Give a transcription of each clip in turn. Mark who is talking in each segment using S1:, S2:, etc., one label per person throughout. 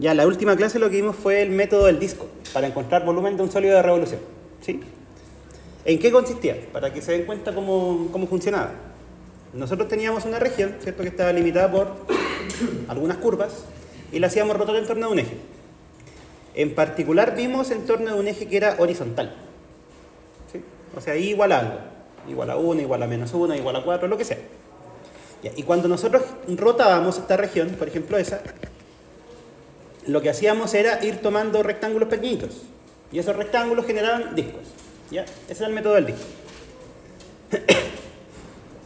S1: Ya la última clase lo que vimos fue el método del disco, para encontrar volumen de un sólido de revolución. ¿Sí? ¿En qué consistía? Para que se den cuenta cómo funcionaba. Nosotros teníamos una región, ¿cierto?, que estaba limitada por algunas curvas y la hacíamos rotar en torno de un eje. En particular vimos en torno de un eje que era horizontal. ¿Sí? O sea, I igual a algo. Igual a 1, igual a menos 1, igual a 4, lo que sea. Ya, y cuando nosotros rotábamos esta región, por ejemplo esa, lo que hacíamos era ir tomando rectángulos pequeñitos. Y esos rectángulos generaban discos. ¿Ya? Ese es el método del disco.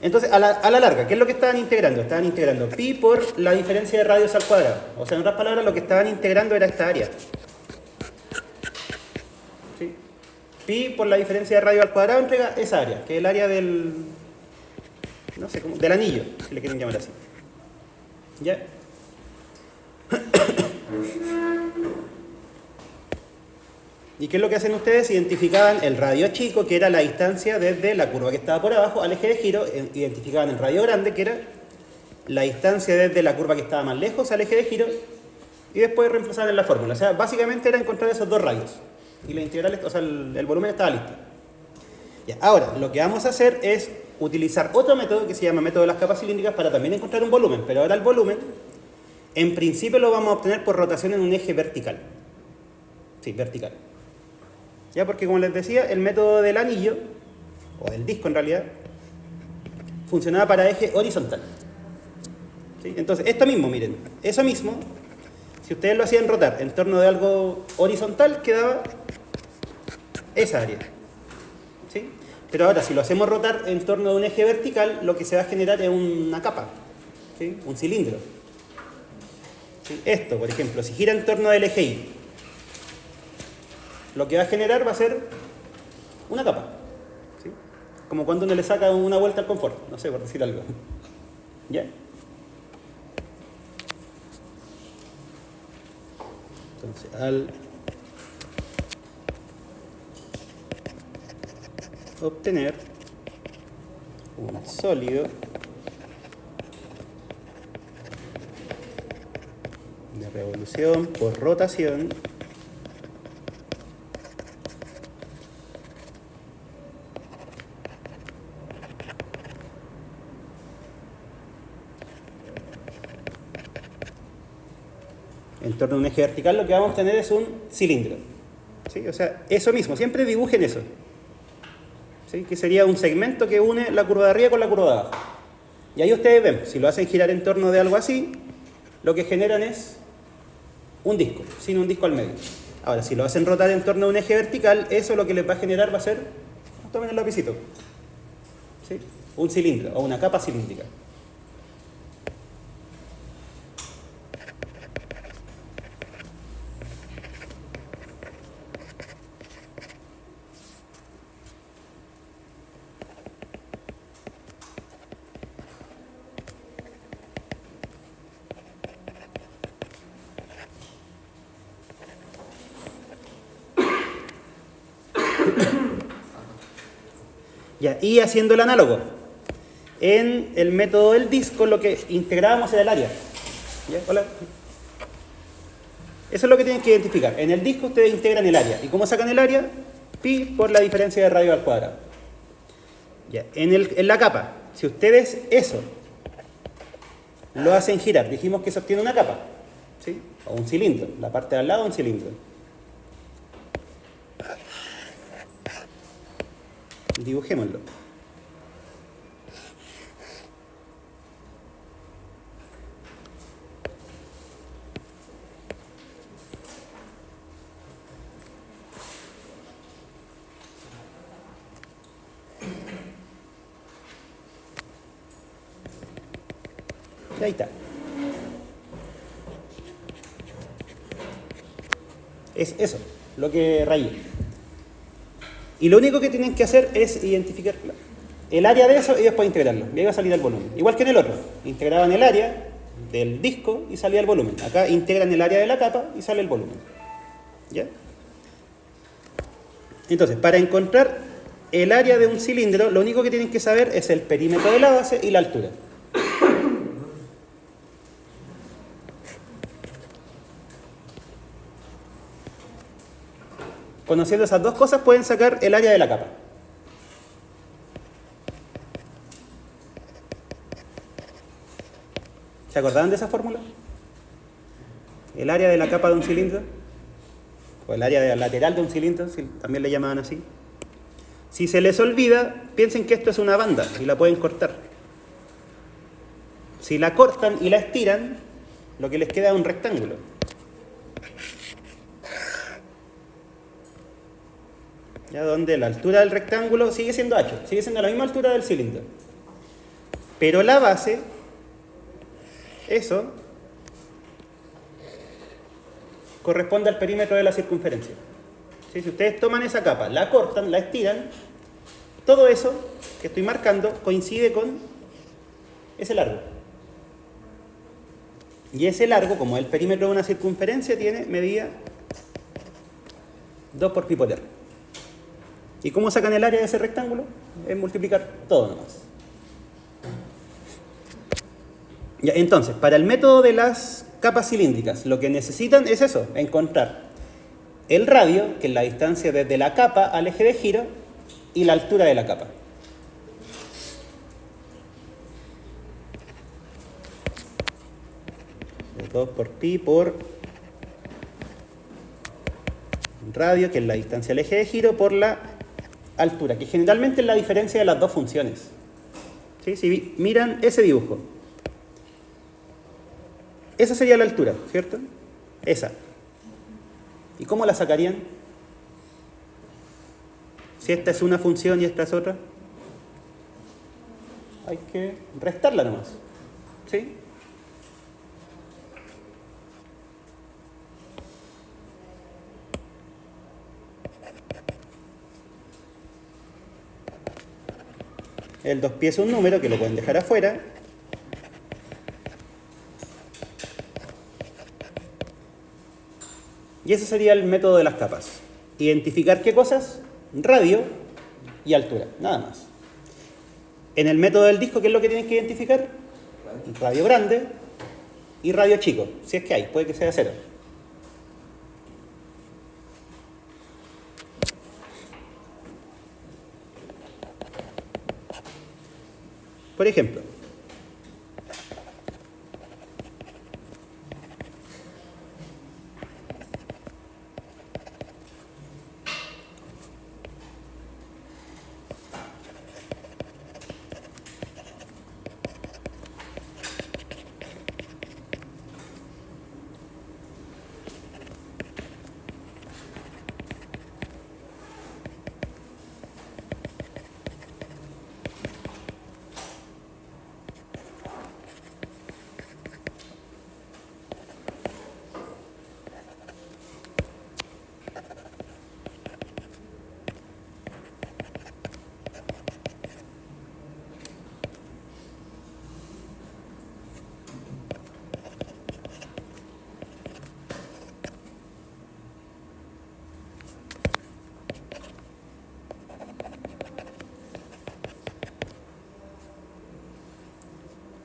S1: Entonces, a la larga, ¿qué es lo que estaban integrando? Estaban integrando pi por la diferencia de radios al cuadrado. O sea, en otras palabras, lo que estaban integrando era esta área. ¿Sí? Pi por la diferencia de radio al cuadrado entrega esa área, que es el área del... no sé, del anillo, si le quieren llamar así. ¿Ya? ¿Y qué es lo que hacen ustedes? Identificaban el radio chico, que era la distancia desde la curva que estaba por abajo al eje de giro. Identificaban el radio grande, que era la distancia desde la curva que estaba más lejos al eje de giro. Y después reemplazaban en la fórmula. O sea, básicamente era encontrar esos dos radios. Y la integral, o sea, el volumen estaba listo. Ya, ahora, lo que vamos a hacer es utilizar otro método que se llama método de las capas cilíndricas para también encontrar un volumen. Pero ahora el volumen, en principio lo vamos a obtener por rotación en un eje vertical. Sí, vertical. ¿Ya? Porque como les decía, el método del anillo, o del disco en realidad, funcionaba para eje horizontal. ¿Sí? Entonces, esto mismo, miren, eso mismo, si ustedes lo hacían rotar en torno de algo horizontal, quedaba esa área. ¿Sí? Pero ahora, si lo hacemos rotar en torno de un eje vertical, lo que se va a generar es una capa, ¿sí? Un cilindro. ¿Sí? Esto, por ejemplo, si gira en torno del eje Y, lo que va a generar va a ser una capa. ¿Sí? Como cuando uno le saca una vuelta al confort, no sé, por decir algo. ¿Ya? Entonces, al obtener un sólido de revolución por rotación, en torno a un eje vertical, lo que vamos a obtener es un cilindro. ¿Sí? O sea, eso mismo, siempre dibujen eso. ¿Sí? Que sería un segmento que une la curva de arriba con la curva de abajo. Y ahí ustedes ven, si lo hacen girar en torno de algo así, lo que generan es un disco, sin un disco al medio. Ahora, si lo hacen rotar en torno a un eje vertical, eso lo que les va a generar va a ser, tomen el lapicito, ¿sí? Un cilindro o una capa cilíndrica. Ya, y haciendo el análogo, en el método del disco lo que integrábamos era el área. ¿Ya? Hola. Eso es lo que tienen que identificar. En el disco ustedes integran el área. ¿Y cómo sacan el área? Pi por la diferencia de radio al cuadrado. Ya. En la capa, si ustedes eso lo hacen girar, dijimos que se obtiene una capa, ¿sí? O un cilindro, la parte de al lado un cilindro. Dibujémoslo. Y ahí está. Es eso, lo que rayé. Y lo único que tienen que hacer es identificar el área de eso y después integrarlo. Y ahí va a salir el volumen. Igual que en el otro. Integraban el área del disco y salía el volumen. Acá integran el área de la capa y sale el volumen. ¿Ya? Entonces, para encontrar el área de un cilindro, lo único que tienen que saber es el perímetro de la base y la altura. Conociendo esas dos cosas pueden sacar el área de la capa. ¿Se acordaban de esa fórmula? El área de la capa de un cilindro, o el área lateral de un cilindro, si también le llamaban así. Si se les olvida, piensen que esto es una banda y la pueden cortar. Si la cortan y la estiran, lo que les queda es un rectángulo. Ya donde la altura del rectángulo sigue siendo h, sigue siendo la misma altura del cilindro. Pero la base, eso, corresponde al perímetro de la circunferencia. ¿Sí? Si ustedes toman esa capa, la cortan, la estiran, todo eso que estoy marcando coincide con ese largo. Y ese largo, como el perímetro de una circunferencia, tiene medida 2 por pi por r. ¿Y cómo sacan el área de ese rectángulo? Es multiplicar todo nomás. Ya, entonces, para el método de las capas cilíndricas, lo que necesitan es eso, encontrar el radio, que es la distancia desde la capa al eje de giro, y la altura de la capa. De 2 por pi por radio, que es la distancia al eje de giro, por la altura, que generalmente es la diferencia de las dos funciones. ¿Sí? Si miran ese dibujo, esa sería la altura, ¿cierto? Esa. ¿Y cómo la sacarían? Si esta es una función y esta es otra, hay que restarla nomás. ¿Sí? El 2pi es un número que lo pueden dejar afuera. Y ese sería el método de las capas. Identificar qué cosas, radio y altura, nada más. En el método del disco, ¿qué es lo que tienen que identificar? Radio grande y radio chico, si es que hay, puede que sea 0. Por ejemplo,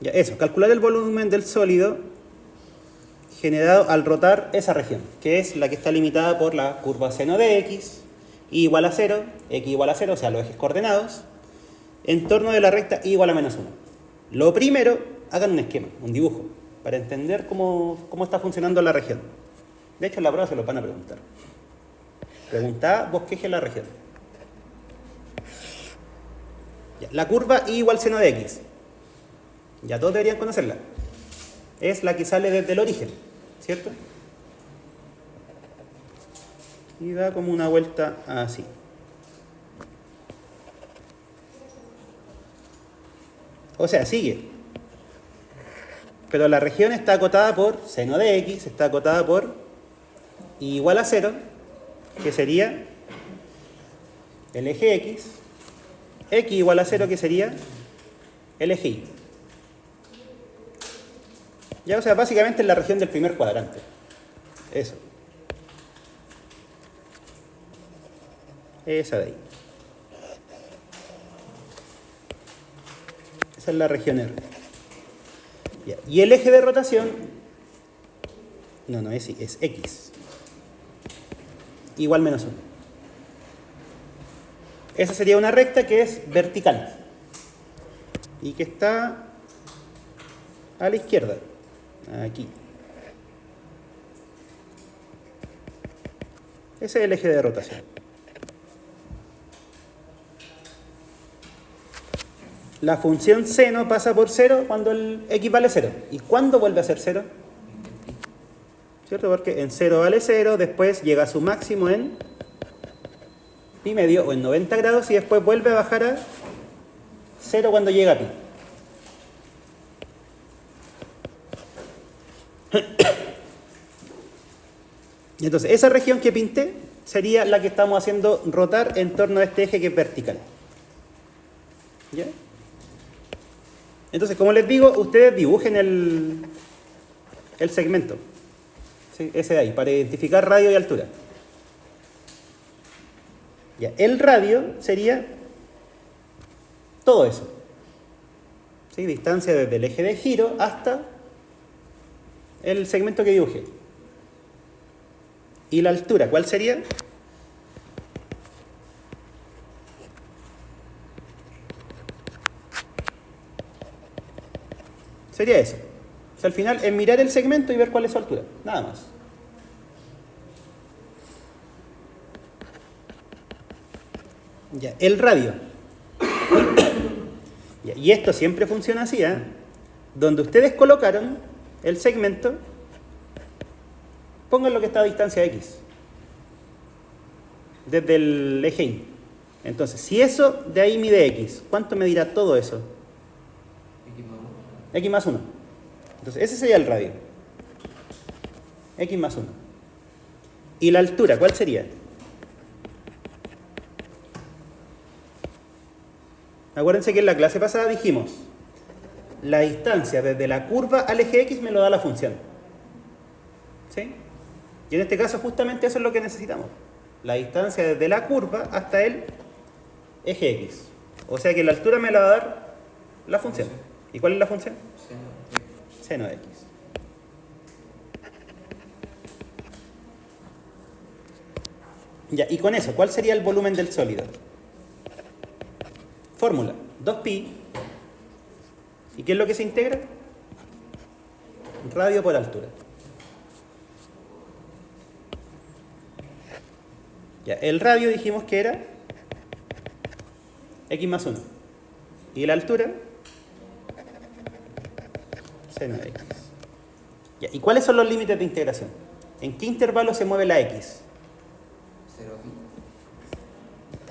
S1: ya eso, calcular el volumen del sólido generado al rotar esa región, que es la que está limitada por la curva seno de x, y igual a 0, x igual a 0, o sea, los ejes coordenados, en torno de la recta y igual a menos 1. Lo primero, hagan un esquema, un dibujo, para entender cómo está funcionando la región. De hecho, en la prueba se lo van a preguntar. Preguntá, bosqueje la región. Ya, la curva y igual seno de x. Ya todos deberían conocerla. Es la que sale desde el origen, ¿cierto? Y da como una vuelta así. O sea, sigue. Pero la región está acotada por seno de x, está acotada por igual a 0, que sería el eje x igual a 0, que sería el eje y. Ya, o sea, básicamente es la región del primer cuadrante. Eso. Esa de ahí. Esa es la región R. Ya. Y el eje de rotación, no es X. Igual menos 1. Esa sería una recta que es vertical y que está a la izquierda, aquí. Ese es el eje de rotación. La función seno pasa por 0 cuando el x vale 0. ¿Y cuándo vuelve a ser 0? ¿Cierto? Porque en 0 vale 0, después llega a su máximo en pi medio o en 90 grados y después vuelve a bajar a 0 cuando llega a pi. Y entonces esa región que pinté sería la que estamos haciendo rotar en torno a este eje que es vertical. ¿Ya? Entonces, como les digo, ustedes dibujen el segmento. ¿Sí? Ese de ahí, para identificar radio y altura. Ya, el radio sería todo eso. ¿Sí? Distancia desde el eje de giro hasta el segmento que dibujé. ¿Y la altura cuál sería? Sería eso. O sea, al final es mirar el segmento y ver cuál es su altura. Nada más. Ya, el radio. Ya, y esto siempre funciona así, ¿eh? Donde ustedes colocaron el segmento, pongan lo que está a distancia x. Desde el eje Y. Entonces, si eso de ahí mide x, ¿cuánto medirá todo eso? X más 1. Entonces, ese sería el radio. X más 1. ¿Y la altura cuál sería? Acuérdense que en la clase pasada dijimos, la distancia desde la curva al eje X me lo da la función. ¿Sí? Y en este caso justamente eso es lo que necesitamos. La distancia desde la curva hasta el eje X. O sea que la altura me la va a dar la función. ¿Y cuál es la función? Seno de X. Ya, y con eso, ¿cuál sería el volumen del sólido? Fórmula, 2pi. ¿Y qué es lo que se integra? Radio por altura. Ya, el radio dijimos que era x más 1. ¿Y la altura? Seno de x. Ya, ¿y cuáles son los límites de integración? ¿En qué intervalo se mueve la x?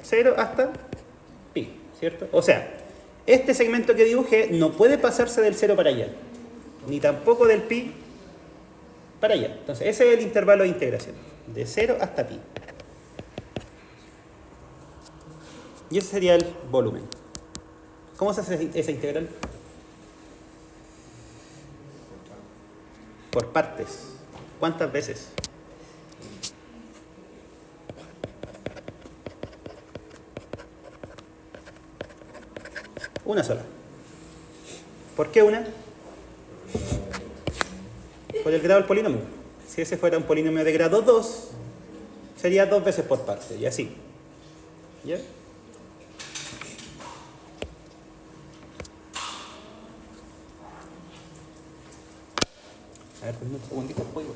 S1: 0 hasta pi, ¿cierto? O sea, este segmento que dibujé no puede pasarse del 0 para allá, ni tampoco del pi para allá. Entonces, ese es el intervalo de integración, de 0 hasta pi. Y ese sería el volumen. ¿Cómo se hace esa integral? Por partes. ¿Cuántas veces? Una sola. ¿Por qué una? Por el grado del polinomio. Si ese fuera un polinomio de grado 2, sería 2 veces por parte, y así. ¿Ya? A ver, un segundito, pollo.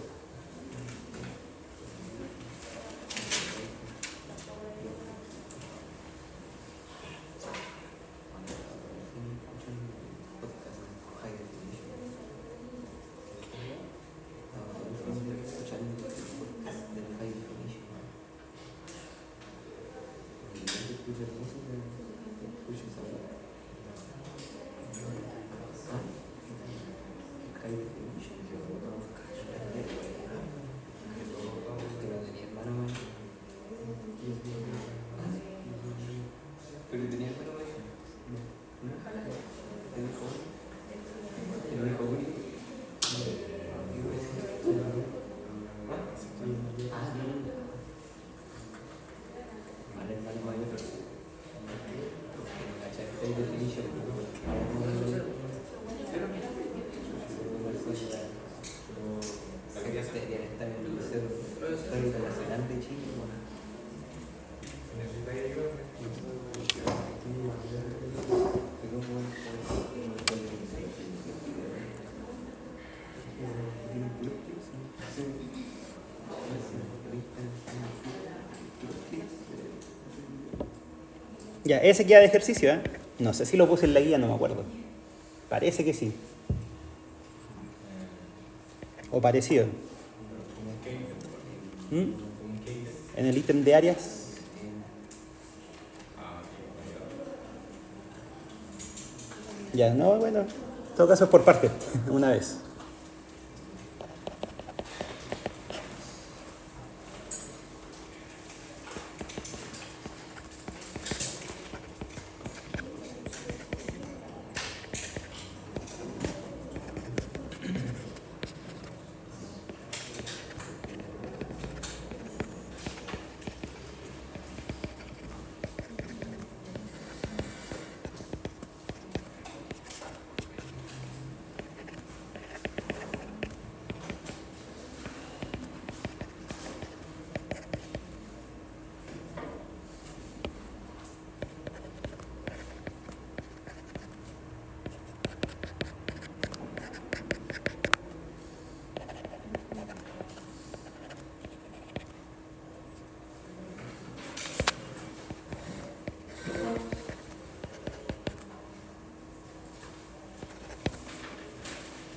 S2: Necesitáis ayuda.
S1: Ya, ese queda de ejercicio, ¿eh? No sé si lo puse en la guía, no me acuerdo. Parece que sí. O parecido. ¿Mm? En el ítem de áreas. Ya, no, bueno. En todo caso es por parte, una vez.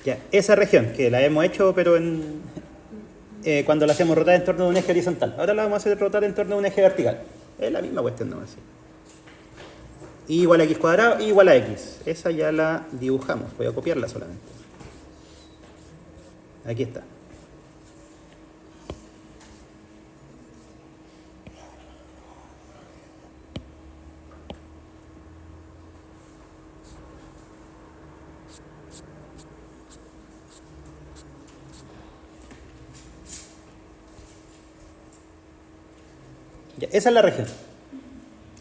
S1: Ya, esa región, que la hemos hecho, pero cuando la hacemos rotar en torno de un eje horizontal. Ahora la vamos a hacer rotar en torno de un eje vertical. Es la misma cuestión, no así. Y igual a x cuadrado, y igual a x. Esa ya la dibujamos, voy a copiarla solamente. Aquí está. Ya, esa es la región.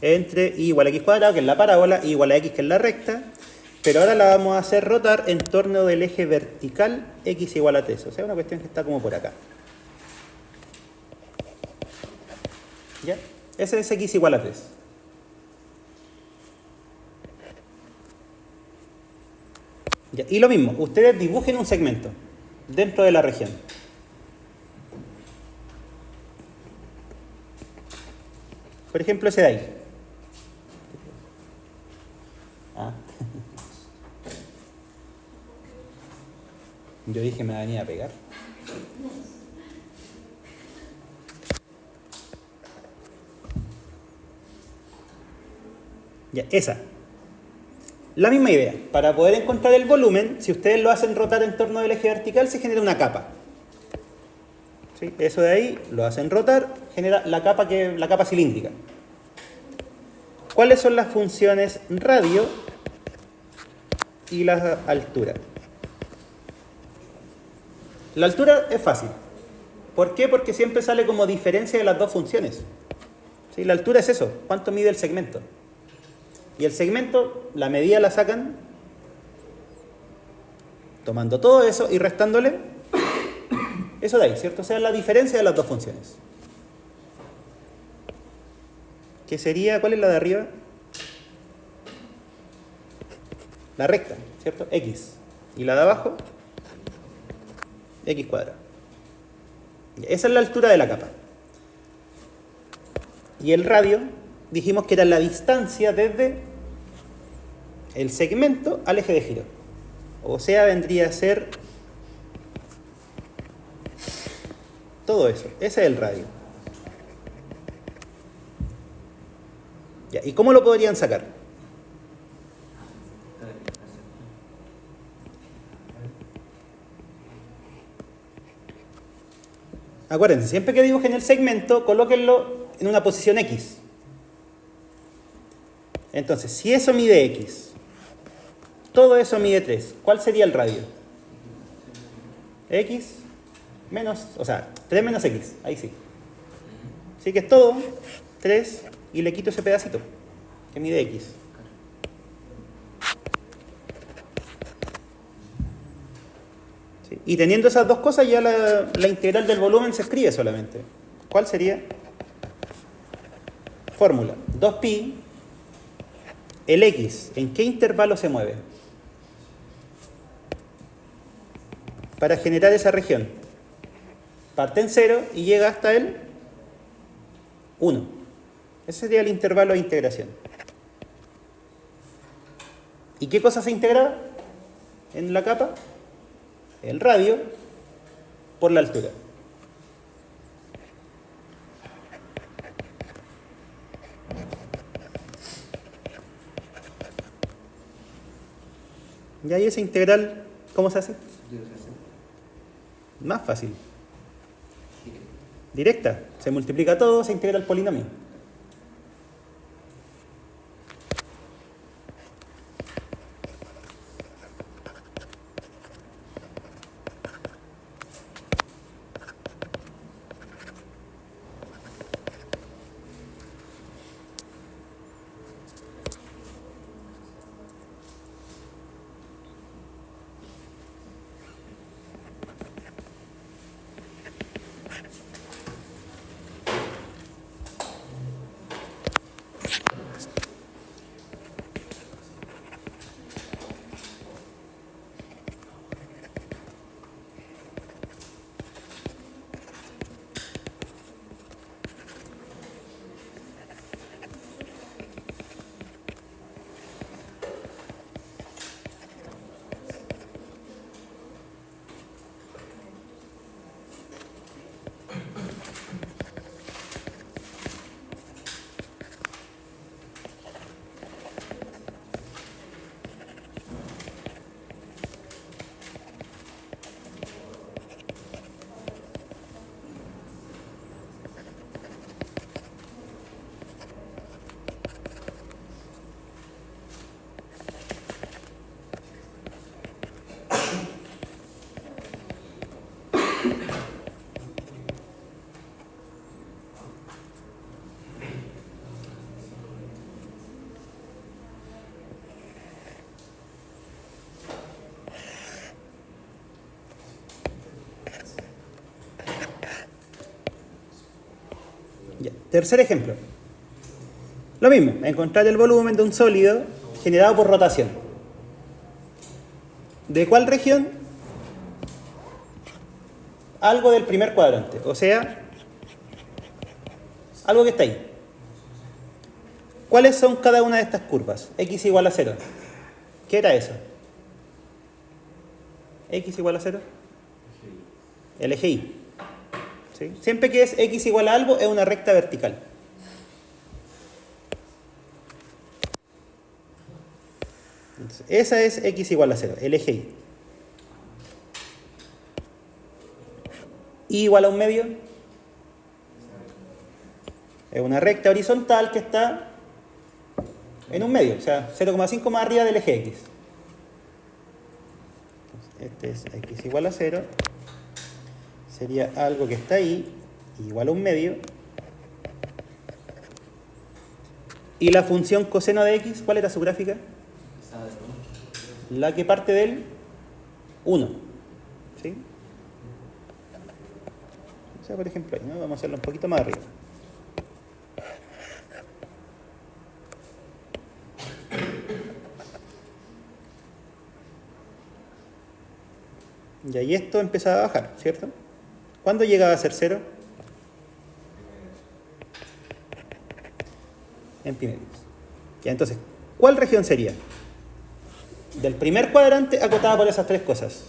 S1: Entre y igual a x cuadrado, que es la parábola, y igual a x, que es la recta. Pero ahora la vamos a hacer rotar en torno del eje vertical x igual a 3. O sea, una cuestión que está como por acá. ¿Ya? Ese es x igual a 3. Ya, y lo mismo, ustedes dibujen un segmento dentro de la región. Por ejemplo, ese de ahí. Ah. Yo dije me venía a pegar. Ya, esa. La misma idea. Para poder encontrar el volumen, si ustedes lo hacen rotar en torno del eje vertical, se genera una capa. ¿Sí? Eso de ahí lo hacen rotar, genera la capa cilíndrica. ¿Cuáles son las funciones radio y la altura? La altura es fácil. ¿Por qué? Porque siempre sale como diferencia de las dos funciones. ¿Sí? La altura es eso, cuánto mide el segmento. Y el segmento, la medida la sacan tomando todo eso y restándole eso de ahí, ¿cierto? O sea, la diferencia de las dos funciones. ¿Qué sería? ¿Cuál es la de arriba? La recta, ¿cierto? X. Y la de abajo, x cuadrado. Esa es la altura de la capa. Y el radio, dijimos que era la distancia desde el segmento al eje de giro. O sea, vendría a ser todo eso. Ese es el radio. Ya, ¿y cómo lo podrían sacar? Acuérdense, siempre que dibujen el segmento, colóquenlo en una posición X. Entonces, si eso mide X, todo eso mide 3, ¿cuál sería el radio? X menos, o sea, 3 menos X, ahí sí. Así que es todo 3 y le quito ese pedacito que mide X. ¿Sí? Y teniendo esas dos cosas ya la integral del volumen se escribe solamente. ¿Cuál sería? Fórmula. 2pi, el x, ¿en qué intervalo se mueve? Para generar esa región. Parte en 0 y llega hasta el 1. Ese sería el intervalo de integración. ¿Y qué cosa se integraba en la capa? El radio por la altura. Y ahí esa integral, ¿cómo se hace? Más fácil. Directa. Se multiplica todo, se integra el polinomio. Ya. Tercer ejemplo. Lo mismo, encontrar el volumen de un sólido generado por rotación. ¿De cuál región? Algo del primer cuadrante, o sea, algo que está ahí. ¿Cuáles son cada una de estas curvas? X igual a 0. ¿Qué era eso? X igual a 0. El eje Y. ¿Sí? Siempre que es X igual a algo, es una recta vertical. Entonces, esa es X igual a 0, el eje Y. Y igual a un medio. Es una recta horizontal que está en un medio, o sea, 0,5 más arriba del eje X. Entonces, este es X igual a 0. Sería algo que está ahí, igual a un medio. ¿Y la función coseno de X, cuál era su gráfica? La que parte del 1. ¿Sí? O sea, por ejemplo, ahí, ¿no? Vamos a hacerlo un poquito más arriba. Y ahí esto empezaba a bajar, ¿cierto? ¿Cuándo llegaba a ser 0? En pi medios. Ya, entonces, ¿cuál región sería? Del primer cuadrante acotada por esas tres cosas.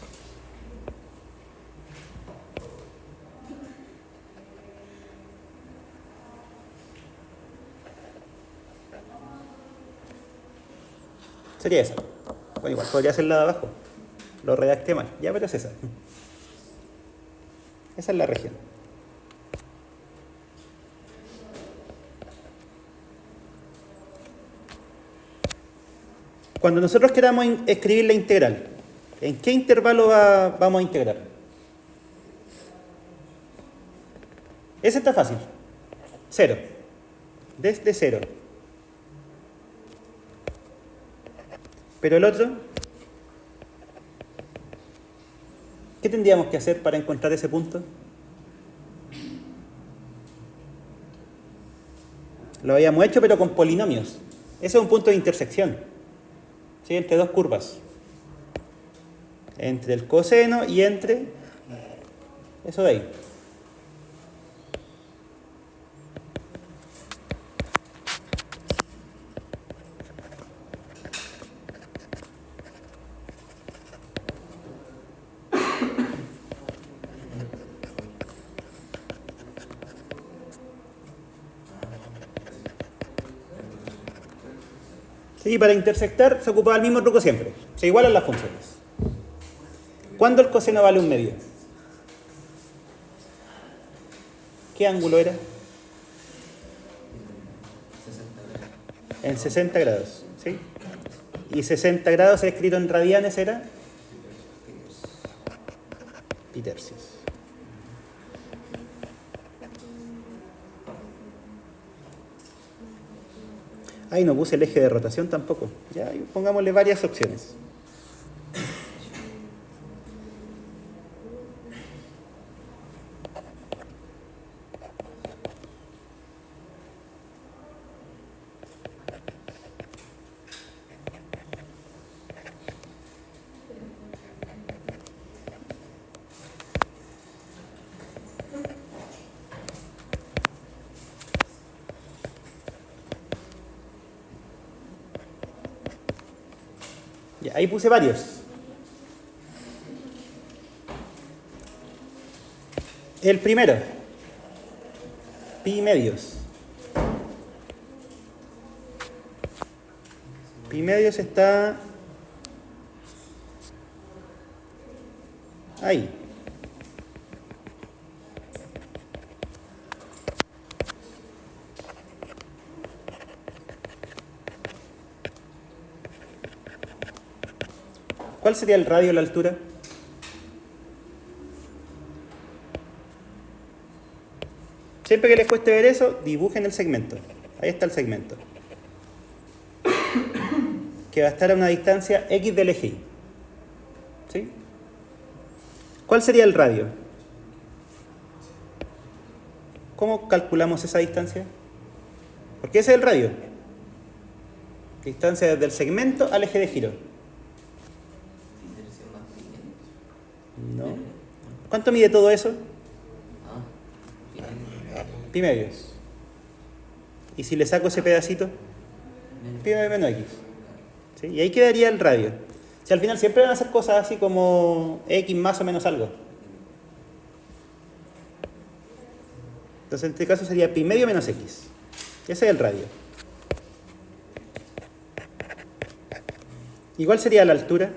S1: Sería esa. Bueno, igual podría ser la de abajo. Lo redacté mal. Ya, pero es esa. Esa es la región. Cuando nosotros queramos escribir la integral, ¿en qué intervalo vamos a integrar? Ese está fácil. 0. Desde 0. Pero el otro, ¿qué tendríamos que hacer para encontrar ese punto? Lo habíamos hecho, pero con polinomios. Ese es un punto de intersección, ¿sí? Entre dos curvas. Entre el coseno y entre eso de ahí. Sí, para intersectar se ocupaba el mismo truco siempre. Se igualan las funciones. ¿Cuándo el coseno vale 1/2? ¿Qué ángulo era? En 60 grados. ¿Sí? Y 60 grados escrito en radianes era pitercios. Ahí no puse el eje de rotación tampoco. Ya, pongámosle varias opciones. Ya, ahí puse varios. El primero, pi medios. Pi medios está ahí. ¿Cuál sería el radio a la altura? Siempre que les cueste ver eso, dibujen el segmento. Ahí está el segmento. Que va a estar a una distancia x del eje y. ¿Sí? ¿Cuál sería el radio? ¿Cómo calculamos esa distancia? Porque ese es el radio. Distancia desde el segmento al eje de giro. No. ¿Cuánto mide todo eso? Pi medios. ¿Y si le saco ese pedacito? Pi medio menos x. ¿Sí? Y ahí quedaría el radio. Si al final siempre van a hacer cosas así como x más o menos algo. Entonces en este caso sería pi medio menos x. Ese es el radio. ¿Y cuál sería la altura?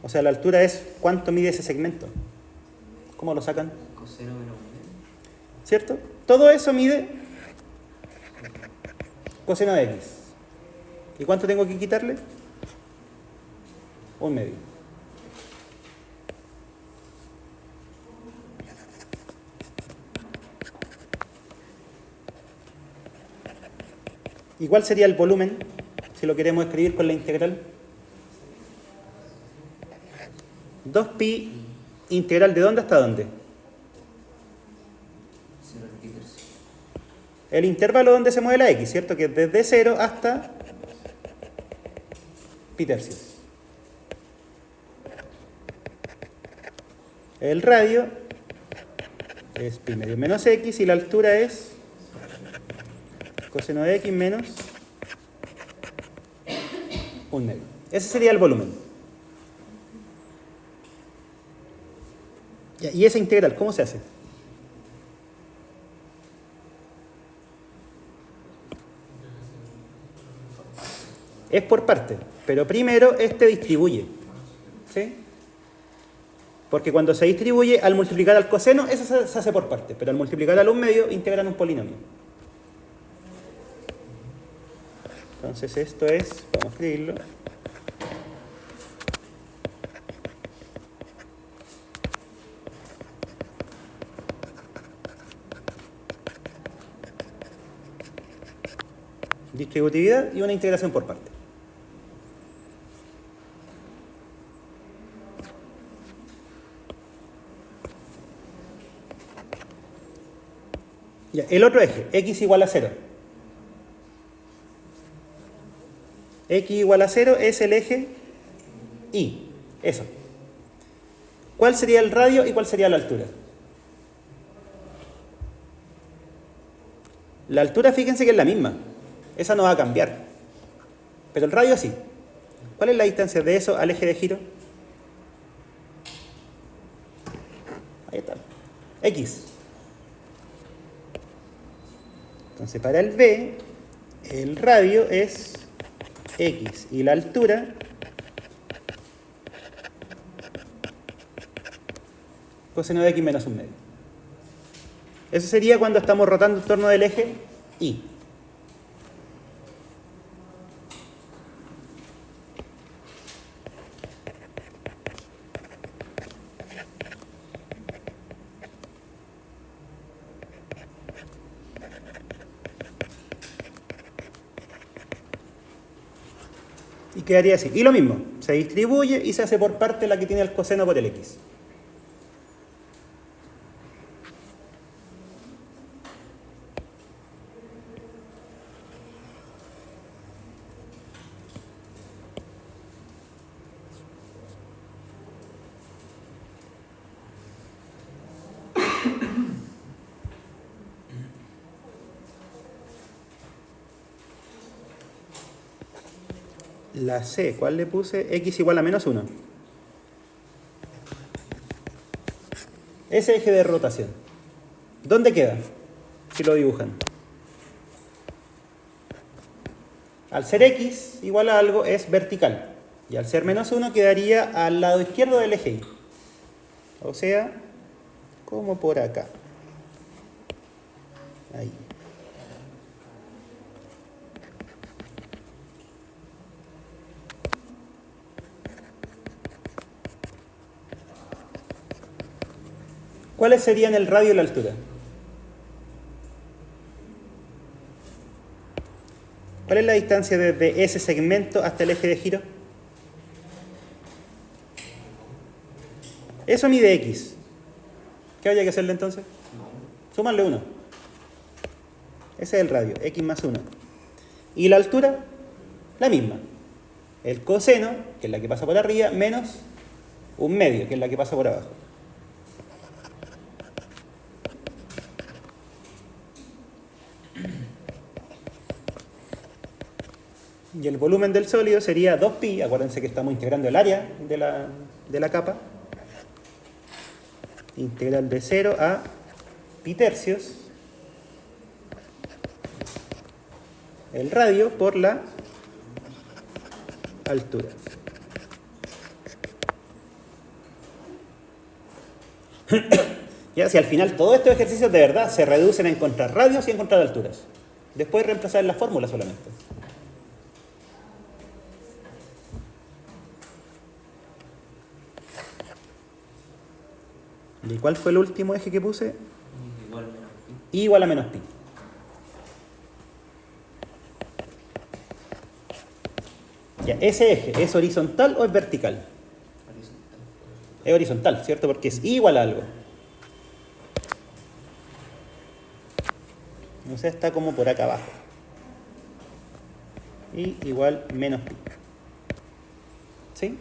S1: O sea, la altura es cuánto mide ese segmento. ¿Cómo lo sacan?
S2: Coseno menos 1.
S1: ¿Cierto? Todo eso mide coseno de x. ¿Y cuánto tengo que quitarle? 1/2. ¿Y cuál sería el volumen si lo queremos escribir con la integral? 2pi integral de dónde hasta dónde. El intervalo donde se mueve la x, ¿cierto? Que es desde 0 hasta pi tercios. El radio es pi medio menos x y la altura es coseno de x menos 1/2. Ese sería el volumen. ¿Y esa integral cómo se hace? Es por parte, pero primero este distribuye. ¿Sí? Porque cuando se distribuye, al multiplicar al coseno, eso se hace por parte, pero al multiplicar al 1/2 integran un polinomio. Entonces esto es, vamos a escribirlo. Distributividad y una integración por parte. Ya, el otro eje, x igual a 0. X igual a 0 es el eje Y. Eso. ¿Cuál sería el radio y cuál sería la altura? La altura, fíjense que es la misma. Esa no va a cambiar. Pero el radio sí. ¿Cuál es la distancia de eso al eje de giro? Ahí está. X. Entonces, para el B, el radio es X y la altura coseno de X menos un medio. Eso sería cuando estamos rotando en torno del eje Y. Y quedaría así. Y lo mismo, se distribuye y se hace por parte la que tiene el coseno por el X. La C, ¿cuál le puse? X igual a menos 1. Ese eje de rotación. ¿Dónde queda? Si lo dibujan. Al ser X igual a algo es vertical. Y al ser menos 1 quedaría al lado izquierdo del eje Y. O sea, como por acá. Ahí. ¿Cuáles serían el radio y la altura? ¿Cuál es la distancia desde ese segmento hasta el eje de giro? Eso mide X. ¿Qué habría que hacerle entonces? Súmanle 1. Ese es el radio, X más 1. ¿Y la altura? La misma. El coseno, que es la que pasa por arriba, menos un medio, que es la que pasa por abajo. Y el volumen del sólido sería 2pi, acuérdense que estamos integrando el área de la capa. Integral de 0 a pi tercios. El radio por la altura. Ya, si al final todos estos ejercicios de verdad se reducen a encontrar radios y encontrar alturas. Después reemplazar la fórmula solamente. ¿Y cuál fue el último eje que puse? Igual a menos pi. Ya, ¿ese eje es horizontal o es vertical? Es horizontal, ¿cierto? Porque es igual a algo. O sea, está como por acá abajo. Y igual menos pi. ¿Sí?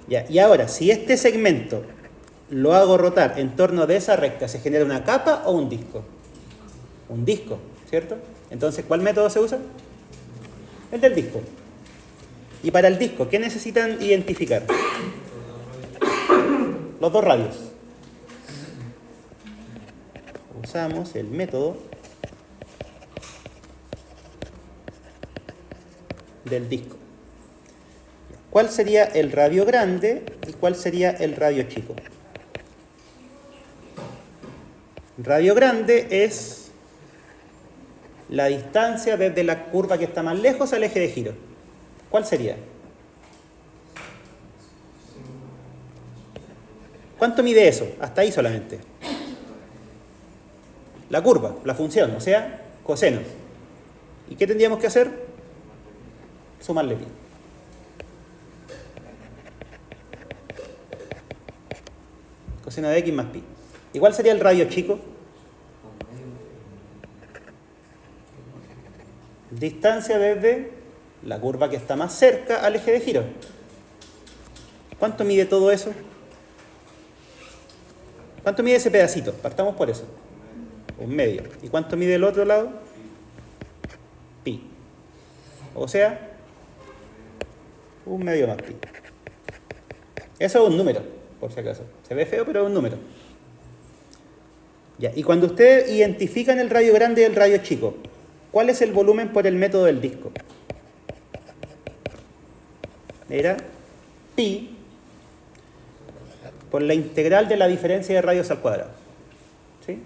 S1: Ya, y ahora, si este segmento lo hago rotar en torno de esa recta, ¿se genera una capa o un disco? Un disco, ¿cierto? Entonces, ¿cuál método se usa? El del disco. Y para el disco, ¿qué necesitan identificar? Los dos radios. Usamos el método del disco. ¿Cuál sería el radio grande y cuál sería el radio chico? Radio grande es la distancia desde la curva que está más lejos al eje de giro. ¿Cuál sería? ¿Cuánto mide eso? Hasta ahí solamente. La curva, la función, o sea, cosenos. ¿Y qué tendríamos que hacer? Sumarle pi. Coseno de x más pi. ¿Y cuál sería el radio chico? Distancia desde la curva que está más cerca al eje de giro. ¿Cuánto mide todo eso? ¿Cuánto mide ese pedacito? Partamos por eso. 1/2. ¿Y cuánto mide el otro lado? Pi. O sea, 1/2 más pi. Eso es un número, por si acaso. Se ve feo, pero es un número. Ya. Y cuando ustedes identifican el radio grande y el radio chico, ¿cuál es el volumen por el método del disco? Era pi por la integral de la diferencia de radios al cuadrado. ¿Sí?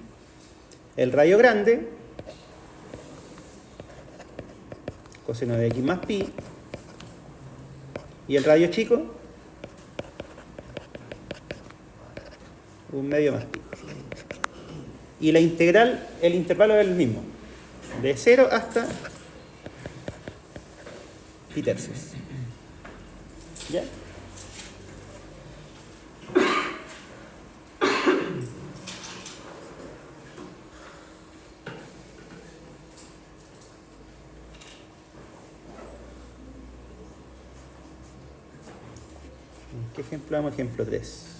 S1: El radio grande, coseno de x más pi, y el radio chico, 1/2 más pi. Y la integral, el intervalo es el mismo, de 0 hasta pi tercios. ¿Ya? ¿Qué ejemplo damos? Ejemplo 3.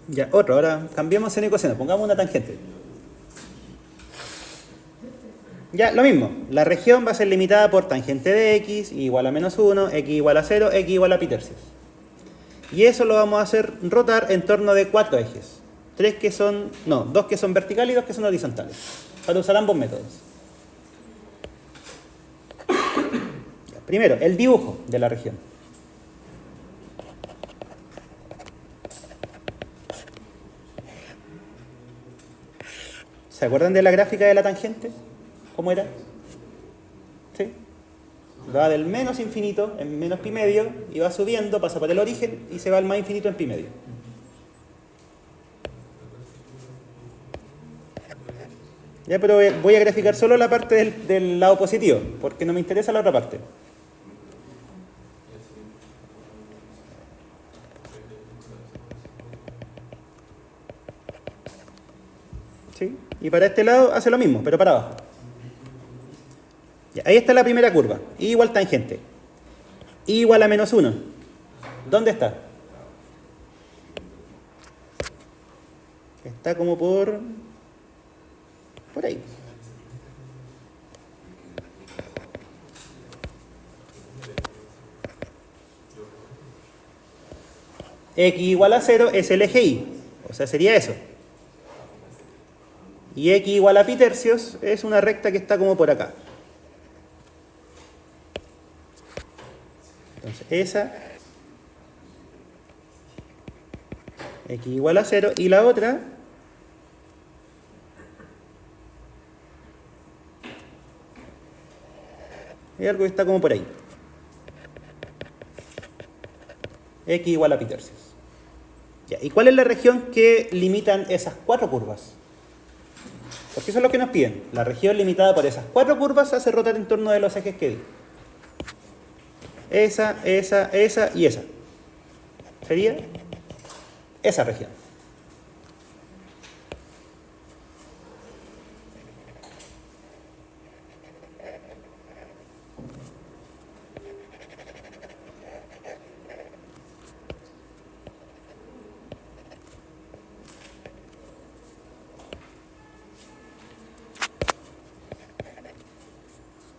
S1: Ya, otro. Ahora cambiemos en ecuaciones. Pongamos una tangente. Ya, lo mismo. La región va a ser limitada por tangente de x igual a -1, x igual a 0, x igual a pi tercios. Y eso lo vamos a hacer rotar en torno de 4 ejes. 2 que son verticales y 2 que son horizontales. Para usar ambos métodos. Ya, primero, el dibujo de la región. ¿Se acuerdan de la gráfica de la tangente? ¿Cómo era? ¿Sí? Va del menos infinito en menos pi medio y va subiendo, pasa por el origen y se va al más infinito en pi medio. Ya, pero voy a graficar solo la parte del lado positivo, porque no me interesa la otra parte. ¿Sí? Y para este lado hace lo mismo, pero para abajo. Ya, ahí está la primera curva. I igual tangente. I igual a -1. ¿Dónde está? Está como por ahí. X igual a 0 es el eje Y. O sea, sería eso. Y x igual a pi tercios es una recta que está como por acá. Entonces, esa, x igual a 0, y la otra, Es algo que está como por ahí. X igual a pi tercios. Ya, ¿y cuál es la región que limitan esas 4 curvas? Porque eso es lo que nos piden. La región limitada por esas 4 curvas hace rotar en torno de los ejes que di. Esa y esa. Sería esa región.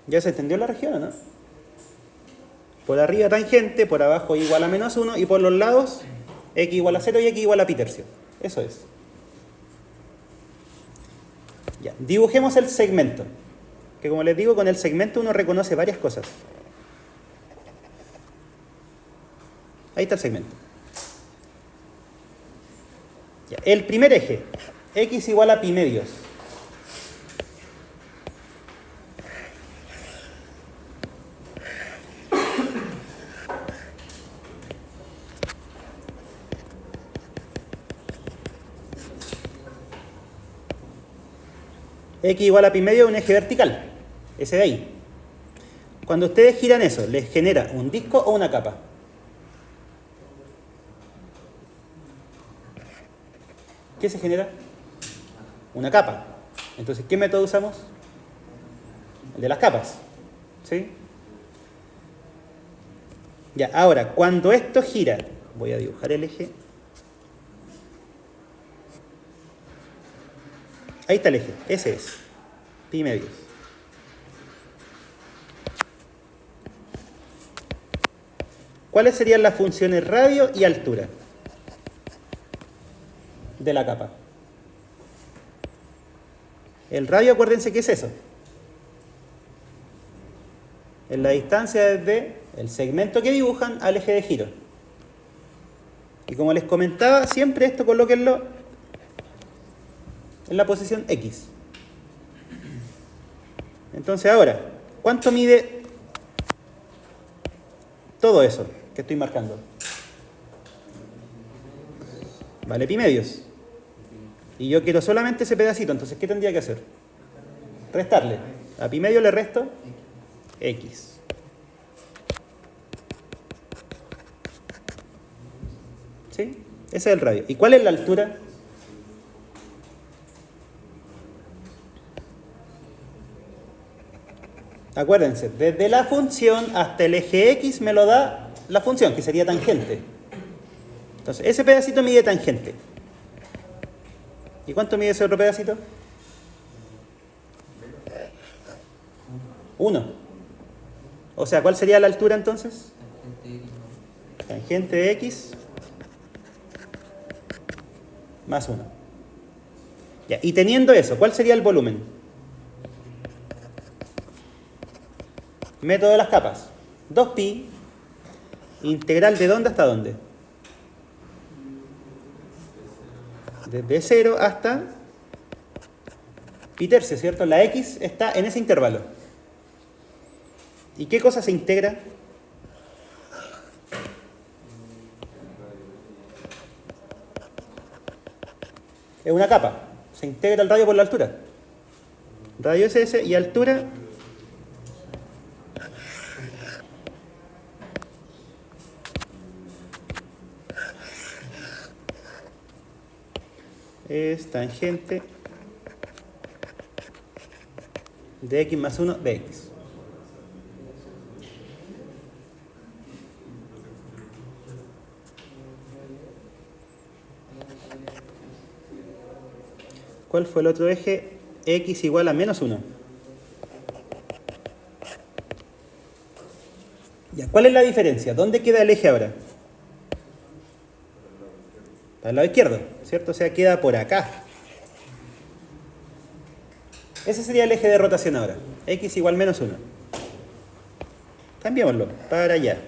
S1: ¿Ya se entendió la región o no? Por arriba tangente, por abajo igual a menos 1 y por los lados x igual a 0 y x igual a pi tercio. Eso es. Ya, dibujemos el segmento. Que como les digo, con el segmento uno reconoce varias cosas. Ahí está el segmento. Ya, el primer eje, x igual a pi medios. X igual a pi medio es un eje vertical, ese de ahí. Cuando ustedes giran eso, ¿les genera un disco o una capa? ¿Qué se genera? Una capa. Entonces, ¿qué método usamos? El de las capas. ¿Sí? Ya, ahora, cuando esto gira, voy a dibujar el eje. Ahí está el eje, ese es, pi medios. ¿Cuáles serían las funciones radio y altura de la capa? El radio, acuérdense que es eso. Es la distancia desde el segmento que dibujan al eje de giro. Y como les comentaba, siempre esto colóquenlo en la posición X. Entonces ahora, ¿cuánto mide todo eso que estoy marcando? Vale pi medios. Y yo quiero solamente ese pedacito, entonces ¿qué tendría que hacer? Restarle. A pi medio le resto X. ¿Sí? Ese es el radio. ¿Y cuál es la altura? Acuérdense, desde la función hasta el eje X me lo da la función, que sería tangente. Entonces, ese pedacito mide tangente. ¿Y cuánto mide ese otro pedacito? 1. O sea, ¿cuál sería la altura entonces? Tangente de X más 1. Ya, y teniendo eso, ¿cuál sería el volumen? Método de las capas. 2pi, integral de dónde hasta dónde. Desde 0 hasta pi tercio, ¿cierto? La x está en ese intervalo. ¿Y qué cosa se integra? Es una capa. Se integra el radio por la altura. Radio es ese y altura es tangente de x más 1 de x. ¿Cuál fue el otro eje? X igual a menos 1. Ya, ¿cuál es la diferencia? ¿Dónde queda el eje ahora? Para el lado izquierdo, ¿cierto? O sea, queda por acá. Ese sería el eje de rotación ahora. X igual menos 1. Cambiémoslo para allá.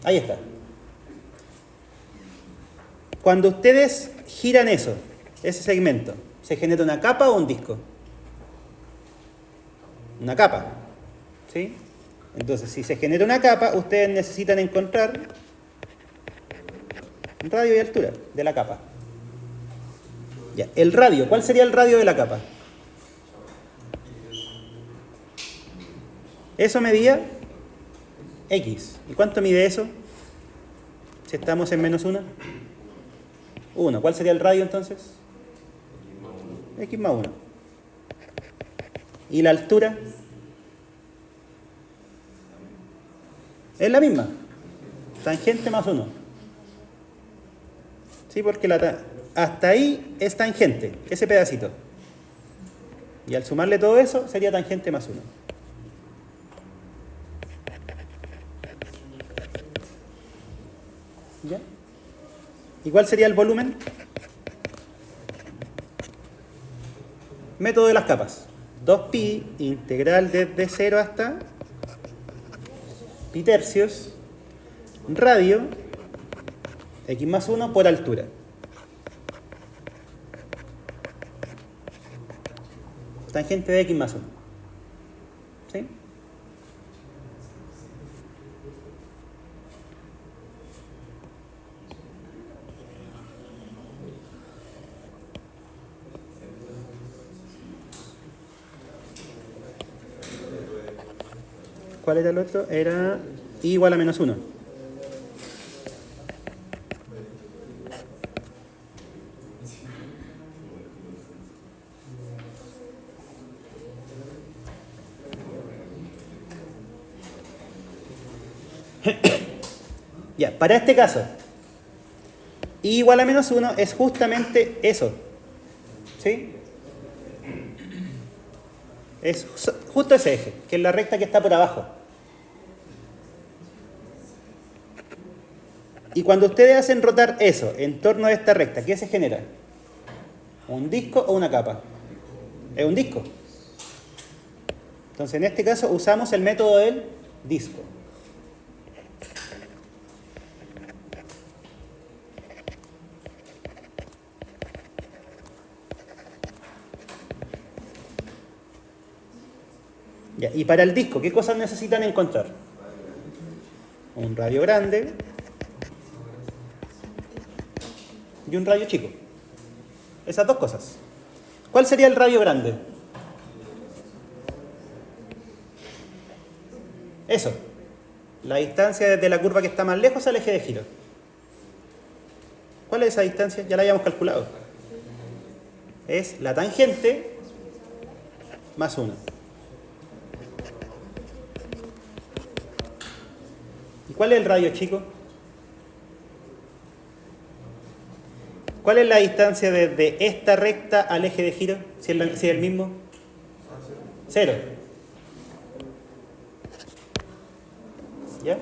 S1: Ahí está. Cuando ustedes giran eso, ese segmento, ¿se genera una capa o un disco? una capa. ¿Sí? Entonces, si se genera una capa, ustedes necesitan encontrar radio y altura de la capa. Ya, el radio, ¿cuál sería el radio de la capa? Eso medía X. ¿Y cuánto mide eso? Si estamos en menos 1. 1. ¿Cuál sería el radio entonces? X más 1. ¿Y la altura? Es la misma. Tangente más 1. Sí, porque hasta ahí es tangente, ese pedacito. Y al sumarle todo eso, sería tangente más 1. ¿Ya? ¿Y cuál sería el volumen? Método de las capas. 2pi integral desde 0 hasta pi tercios radio x más 1 por altura. Tangente de x más 1. ¿Sí? ¿Cuál era el otro? Era i igual a menos 1. Ya, para este caso, i igual a menos 1 es justamente eso. ¿Sí? Es justo ese eje, que es la recta que está por abajo. Y cuando ustedes hacen rotar eso en torno a esta recta, ¿qué se genera? ¿Un disco o una capa? Es un disco. Entonces, en este caso, usamos el método del disco. Ya, y para el disco, ¿qué cosas necesitan encontrar? Un radio grande y un radio chico. Esas dos cosas. ¿Cuál sería el radio grande? Eso. La distancia desde la curva que está más lejos al eje de giro. ¿Cuál es esa distancia? Ya la habíamos calculado. Es la tangente más 1. ¿Y cuál es el radio chico? ¿Cuál es la distancia desde esta recta al eje de giro? Si es el mismo. 0. ¿Ya?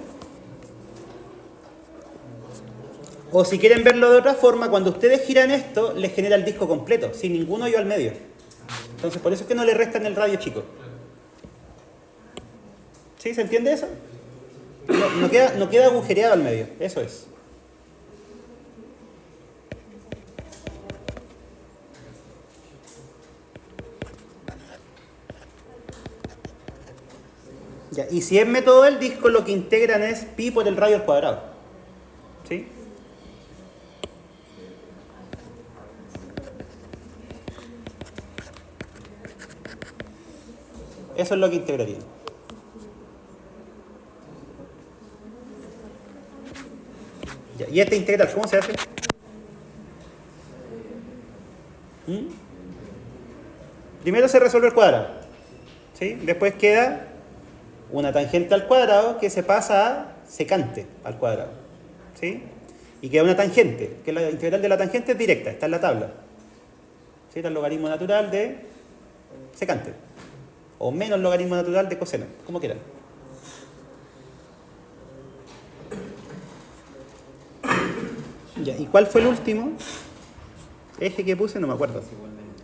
S1: O si quieren verlo de otra forma, cuando ustedes giran esto, les genera el disco completo, sin ningún hoyo al medio. Entonces, por eso es que no le restan el radio chico. ¿Sí? ¿Se entiende eso? No queda agujereado al medio. Eso es. Ya, y si es método del disco, lo que integran es pi por el radio al cuadrado. ¿Sí? Eso es lo que integrarían. Ya, ¿y este integral cómo se hace? Primero se resuelve el cuadrado. ¿Sí? Después queda una tangente al cuadrado que se pasa a secante al cuadrado. ¿Sí? Y queda una tangente, que la integral de la tangente es directa, está en la tabla. ¿Sí? Está el logaritmo natural de secante. O menos logaritmo natural de coseno, como quieran. Ya, ¿y cuál fue el último eje que puse? No me acuerdo.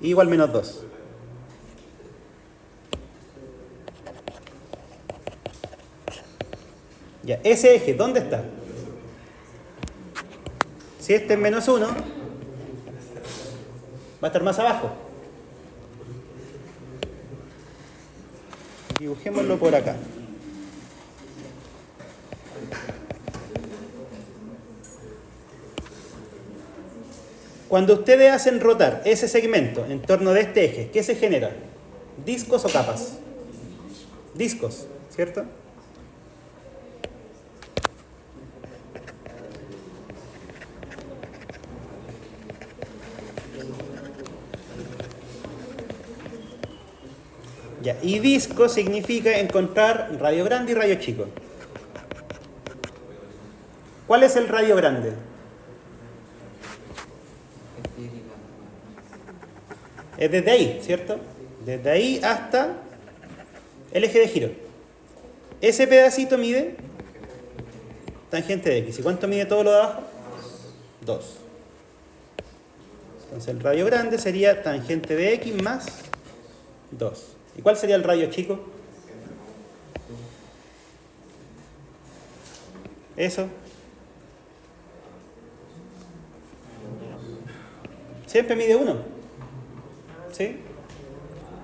S1: Igual menos 2. Ya, ese eje, ¿dónde está? Si este es menos 1, va a estar más abajo. Dibujémoslo por acá. Cuando ustedes hacen rotar ese segmento en torno de este eje, ¿qué se genera? ¿Discos o capas? Discos, ¿cierto? Ya, y disco significa encontrar radio grande y radio chico. ¿Cuál es el radio grande? Es desde ahí, ¿cierto? Desde ahí hasta el eje de giro. Ese pedacito mide tangente de x. ¿Y cuánto mide todo lo de abajo? 2. Entonces el radio grande sería tangente de x más 2. ¿Y cuál sería el radio chico? Eso. Siempre mide 1. ¿Sí?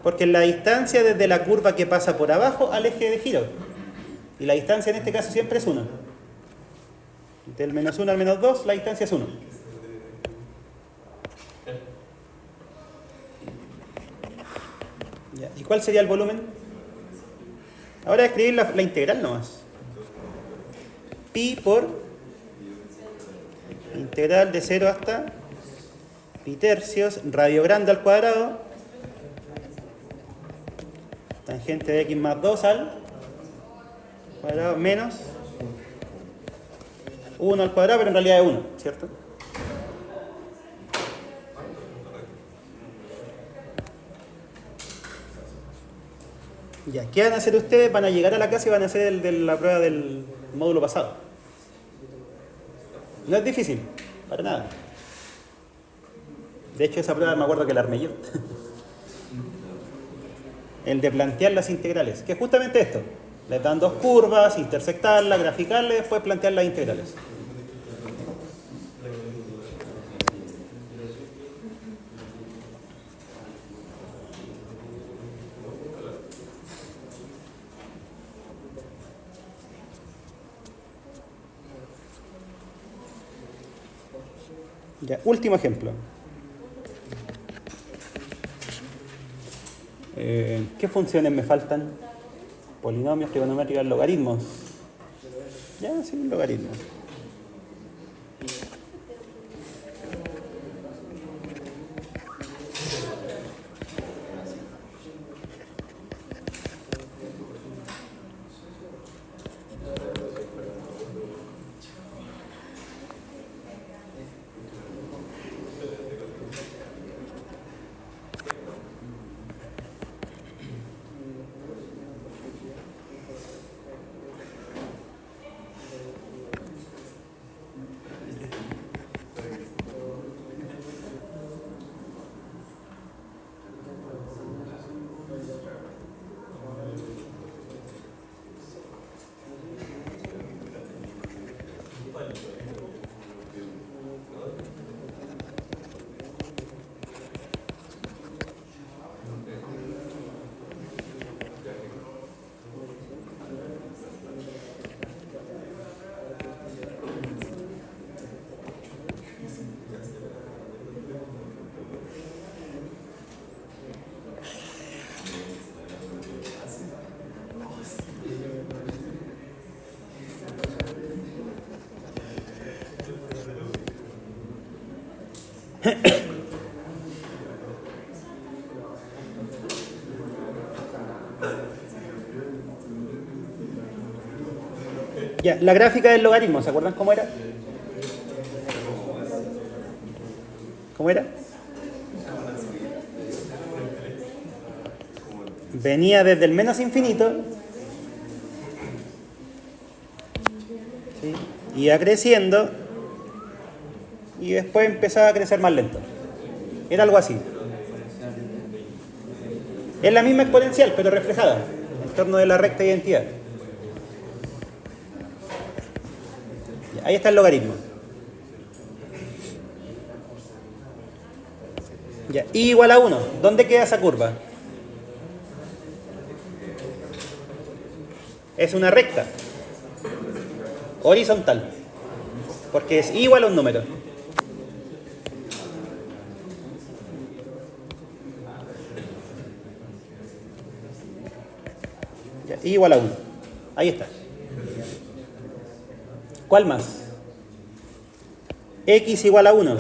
S1: Porque la distancia desde la curva que pasa por abajo al eje de giro. Y la distancia en este caso siempre es 1. Del menos 1 al menos 2, la distancia es 1. Ya. ¿Y cuál sería el volumen? Ahora escribir la integral nomás. Pi por integral de 0 hasta pi tercios, radio grande al cuadrado, tangente de x más 2 al cuadrado menos 1 al cuadrado, pero en realidad es 1, ¿cierto? Ya, ¿qué van a hacer ustedes? Van a llegar a la casa y van a hacer la prueba del módulo pasado. No es difícil, para nada. De hecho, esa prueba me acuerdo que la armé yo. El de plantear las integrales, que es justamente esto. Les dan dos curvas, intersectarlas, graficarlas y después plantear las integrales. Ya, último ejemplo. ¿Qué funciones me faltan? Polinomios, trigonométricas, logaritmos. Ya, sí, logaritmos. Ya, la gráfica del logaritmo, ¿se acuerdan cómo era? ¿Cómo era? Venía desde el menos infinito, ¿sí? Iba creciendo y después empezaba a crecer más lento. Era algo así. Es la misma exponencial, pero reflejada en torno de la recta identidad. Ahí está el logaritmo. Ya, y igual a 1. ¿Dónde queda esa curva? Es una recta horizontal, porque es igual a un número. Ya, igual a 1. Ahí está. ¿Cuál más? X igual a 1.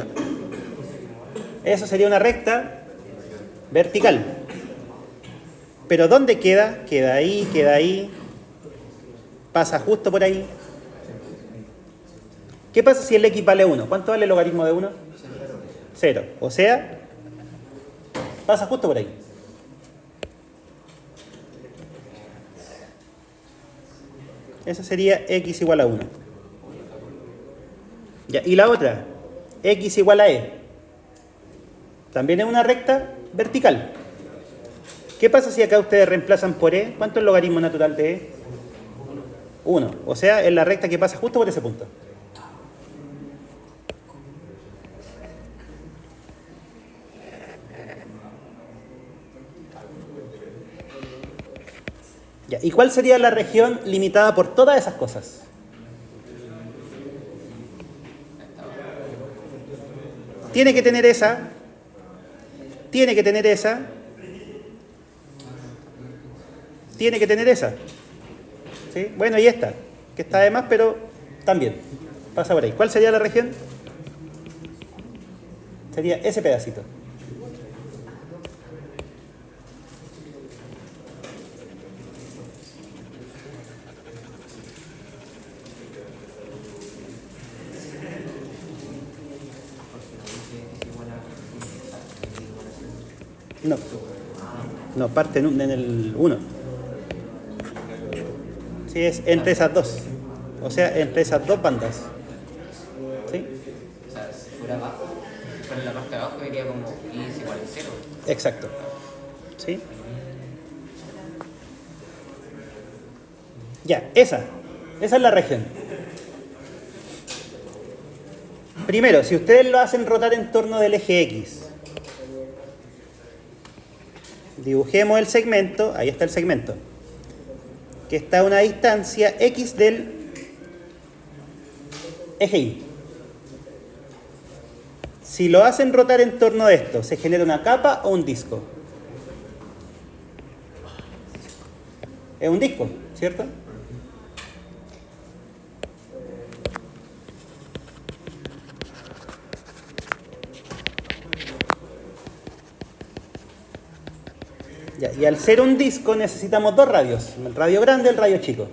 S1: Eso sería una recta vertical. Pero ¿dónde queda? Queda ahí. Pasa justo por ahí. ¿Qué pasa si el X vale 1? ¿Cuánto vale el logaritmo de 1? 0. O sea, pasa justo por ahí. Esa sería X igual a 1. Ya, y la otra, X igual a E. También es una recta vertical. ¿Qué pasa si acá ustedes reemplazan por E? ¿Cuánto es el logaritmo natural de E? 1. O sea, es la recta que pasa justo por ese punto. Ya, ¿y cuál sería la región limitada por todas esas cosas? Tiene que tener esa. Tiene que tener esa. Tiene que tener esa. ¿Sí? Bueno, y esta, que está de más, pero también pasa por ahí. ¿Cuál sería la región? Sería ese pedacito. No. No, parte en el 1. Sí, es entre esas dos. O sea, entre esas dos bandas. ¿Sí?
S2: O sea, si fuera abajo, fuera en la parte de abajo, diría como y es igual a 0.
S1: Exacto. ¿Sí? Ya, esa es la región. Primero, si ustedes lo hacen rotar en torno del eje X, dibujemos el segmento, ahí está el segmento, que está a una distancia X del eje Y. Si lo hacen rotar en torno de esto, ¿se genera una capa o un disco? Es un disco, ¿cierto? Ya, y al ser un disco necesitamos dos radios, el radio grande y el radio chico.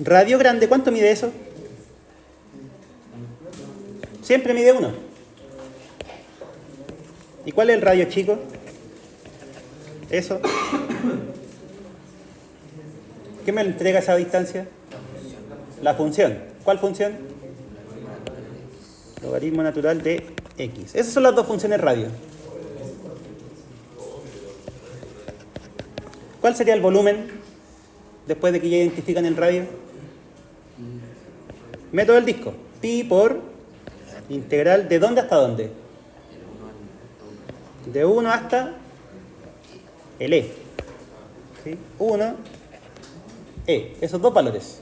S1: Radio grande, ¿cuánto mide eso? Siempre mide 1. ¿Y cuál es el radio chico? Eso. ¿Qué me entrega esa distancia? La función. ¿Cuál función? Logaritmo natural de X. Esas son las dos funciones radio. ¿Cuál sería el volumen después de que ya identifican el radio? Método del disco. Pi por integral de dónde hasta dónde. De 1 hasta el E. ¿Sí? 1, E. Esos dos valores.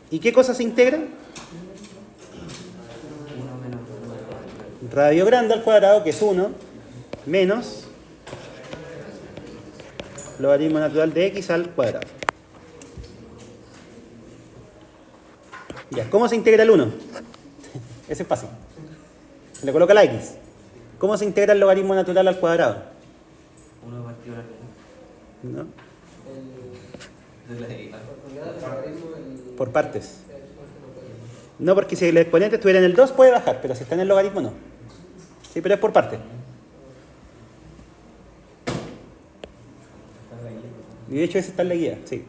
S1: ¿Y qué cosa se integra? Radio grande al cuadrado, que es 1, menos logaritmo natural de X al cuadrado. Ya, ¿cómo se integra el 1? Ese es fácil. Le coloca la X. ¿Cómo se integra el logaritmo natural al cuadrado?
S2: 1 partido la
S1: ¿No?
S2: de la derivada.
S1: Por partes. No, porque si el exponente estuviera en el 2 puede bajar, pero si está en el logaritmo no. Sí, pero es por parte. Y de hecho ese está en la guía, sí.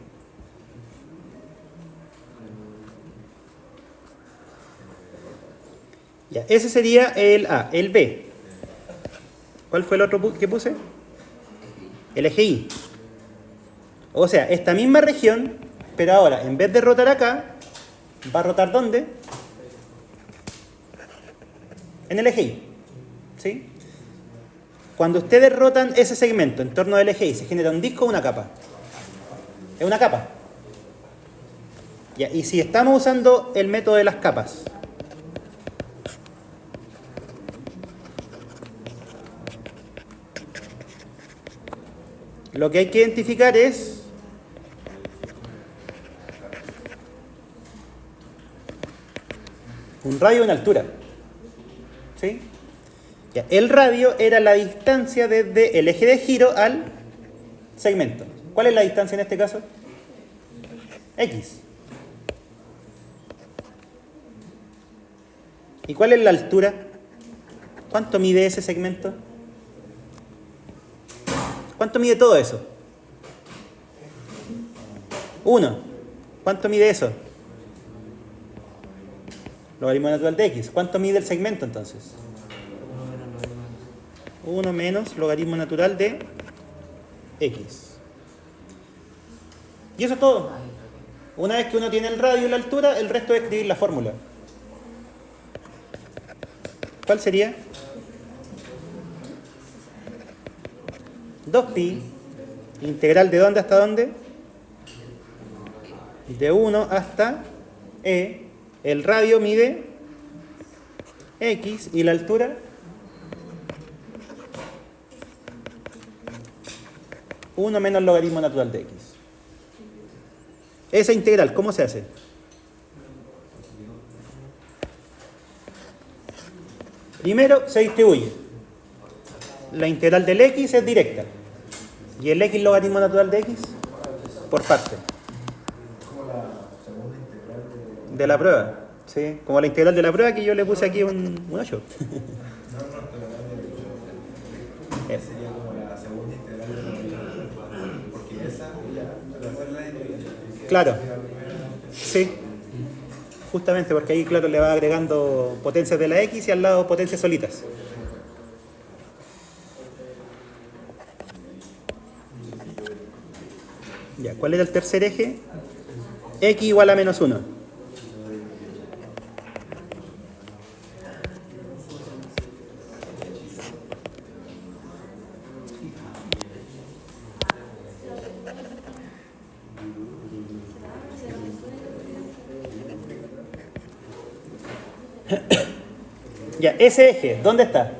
S1: Ya, ese sería el A. El B. ¿Cuál fue el otro que puse? El eje Y. O sea, esta misma región, pero ahora en vez de rotar acá, va a rotar ¿dónde? En el eje Y. ¿Sí? Cuando ustedes rotan ese segmento en torno del eje Y, ¿se genera un disco o una capa? Es una capa. Ya, y si estamos usando el método de las capas, lo que hay que identificar es un radio y una altura. ¿Sí? Ya, el radio era la distancia desde el eje de giro al segmento. ¿Cuál es la distancia en este caso? X. ¿Y cuál es la altura? ¿Cuánto mide ese segmento? ¿Cuánto mide todo eso? 1. ¿Cuánto mide eso? Logaritmo natural de X. ¿Cuánto mide el segmento entonces? 1 menos logaritmo natural de X. Y eso es todo. Una vez que uno tiene el radio y la altura, el resto es escribir la fórmula. ¿Cuál sería? 2pi, integral de dónde hasta dónde? De 1 hasta E. El radio mide X y la altura 1 menos logaritmo natural de X. Esa integral, ¿cómo se hace? Primero se distribuye. La integral del X es directa. ¿Y el X logaritmo natural de X? Por parte. De la prueba. ¿Sí? Como la integral de la prueba que yo le puse aquí un 8.
S3: Sería como la segunda integral de la integral, porque esa ya la integral.
S1: Claro. Sí. Justamente porque ahí, claro, le va agregando potencias de la X y al lado potencias solitas. Ya, ¿cuál era el tercer eje? X igual a menos 1. Ya, ese eje, ¿dónde está?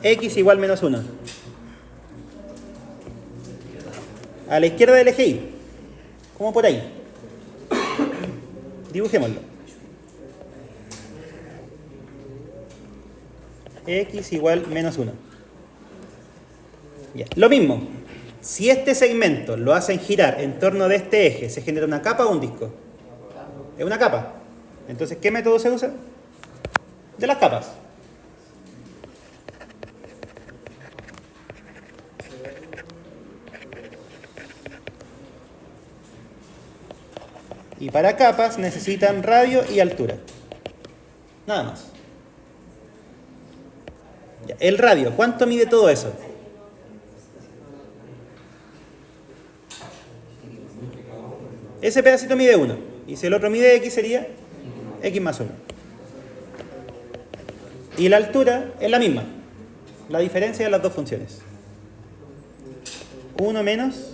S1: X igual menos 1. A la izquierda del eje Y. ¿Cómo por ahí? Dibujémoslo. X igual menos 1. Ya. Lo mismo. Si este segmento lo hacen girar en torno de este eje, ¿se genera una capa o un disco? Es una capa. Entonces, ¿qué método se usa? De las capas. Y para capas necesitan radio y altura. Nada más. Ya, el radio, ¿cuánto mide todo eso? Ese pedacito mide 1. Y si el otro mide X sería X más 1. Y la altura es la misma. La diferencia de las dos funciones. 1 menos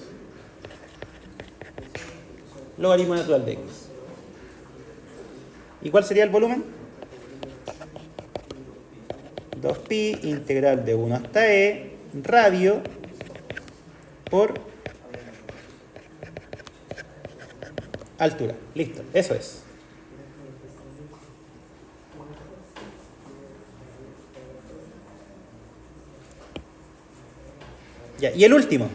S1: logaritmo natural de X. ¿Y cuál sería el volumen? 2pi integral de 1 hasta E radio por altura. Listo, eso es. Ya, y el último.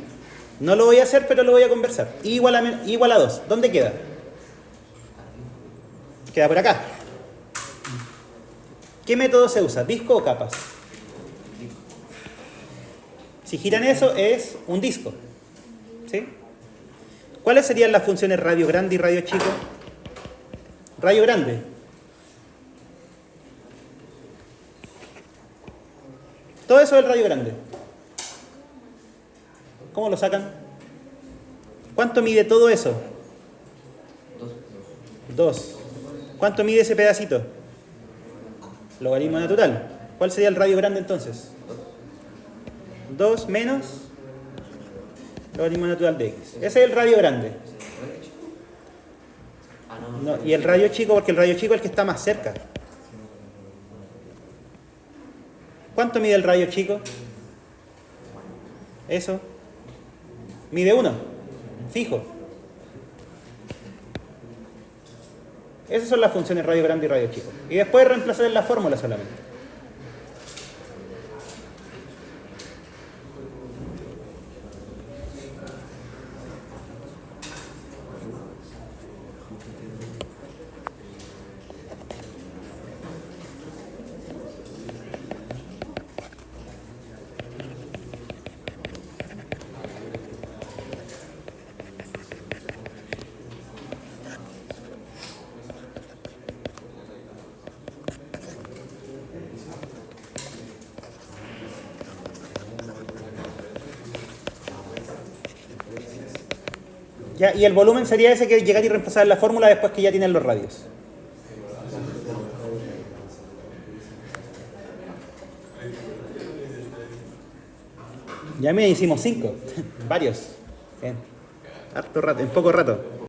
S1: No lo voy a hacer, pero lo voy a conversar. I igual a 2. ¿Dónde queda? Queda por acá. ¿Qué método se usa? ¿Disco o capas? Si giran eso, es un disco. ¿Sí? ¿Cuáles serían las funciones radio grande y radio chico? Radio grande. Todo eso es el radio grande. ¿Cómo lo sacan? ¿Cuánto mide todo eso? 2. ¿Cuánto mide ese pedacito? Logaritmo natural. ¿Cuál sería el radio grande entonces? 2 menos logaritmo natural de x. Ese es el radio grande.
S2: Ah,
S1: No, y el radio chico, porque el radio chico es el que está más cerca. ¿Cuánto mide el radio chico? Eso. Mide 1. Fijo. Esas son las funciones radio grande y radio chico. Y después reemplazar en la fórmula solamente. Ya, y el volumen sería ese que llegar y reemplazar en la fórmula después que ya tienen los radios. Ya me hicimos 5, varios, en harto rato, en poco rato.